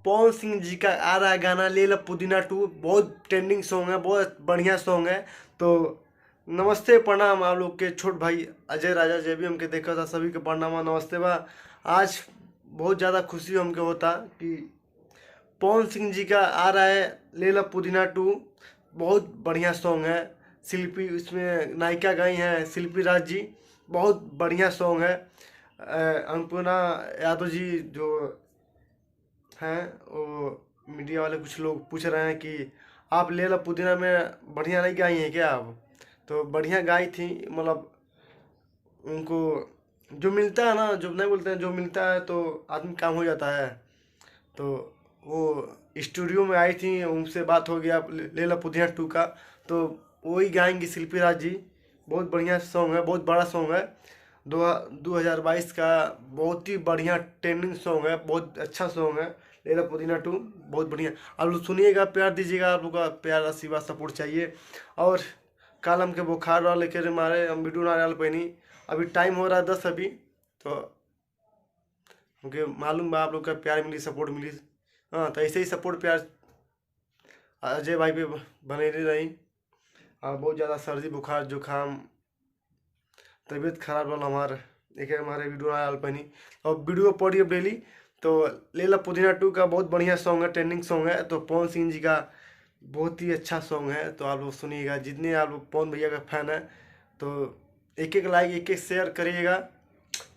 पवन सिंह जी का आ रहा है गाना ले ला पुदीना 2। बहुत ट्रेंडिंग सॉन्ग है, बहुत बढ़िया सॉन्ग है। तो नमस्ते प्रणाम आप लोग के छोट भाई अजय राजा जय भी हमके देखा था, सभी के प्रणाम नमस्ते बा। आज बहुत ज़्यादा खुशी हमके होता कि पवन सिंह जी का आ रहा है ले ला पुदीना 2। बहुत बढ़िया सॉन्ग है। शिल्पी इसमें नायिका गाई हैं शिल्पी राज जी। बहुत बढ़िया सॉन्ग है। अन्नपूर्णा यादव जी जो हैं वो मीडिया वाले कुछ लोग पूछ रहे हैं कि आप ले ला पुदीना में बढ़िया नहीं गाई हैं क्या आप? तो बढ़िया गाई थी, मतलब उनको जो मिलता है ना, जो नहीं बोलते हैं, जो मिलता है तो आदमी काम हो जाता है। तो वो स्टूडियो में आई थी, उनसे बात हो गया ले ला पुदीना 2 का। तो वही गाएंगी शिल्पी राज जी। बहुत बढ़िया सॉन्ग है, बहुत बड़ा सॉन्ग है। 2022 का बहुत ही बढ़िया ट्रेंडिंग सॉन्ग है, बहुत अच्छा सॉन्ग है ले ला पुदीना 2। बहुत बढ़िया, आप लोग सुनिएगा, प्यार दीजिएगा। आप लोग का प्यार आशीर्वाद सपोर्ट चाहिए। और कल हमके बुखार रहा लेकर मारे हम वीडियो ना डाल पैनी। अभी टाइम हो रहा है 10 अभी। तो क्योंकि मालूम बा आप लोग का प्यार मिली, सपोर्ट मिली। हाँ, तो ऐसे ही सपोर्ट प्यार अजय भाई पे बने रही। और बहुत ज़्यादा सर्दी बुखार जुकाम तबीयत खराब रहा हमार, एक हमारे वीडियो आया अल्पनी। और वीडियो पड़ी अब डेली। तो ले ला पुदीना 2 का बहुत बढ़िया सॉन्ग है, ट्रेंडिंग सॉन्ग है। तो पवन सिंह जी का बहुत ही अच्छा सॉन्ग है, तो आप लोग सुनिएगा। जितने आप लोग पवन भैया का फैन है तो एक एक लाइक एक एक शेयर करिएगा।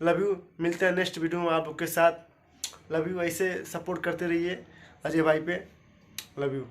लव यू, मिलते हैं नेक्स्ट वीडियो में आप लोग के साथ। लव यू, ऐसे सपोर्ट करते रहिए अजय भाई पे। Love you.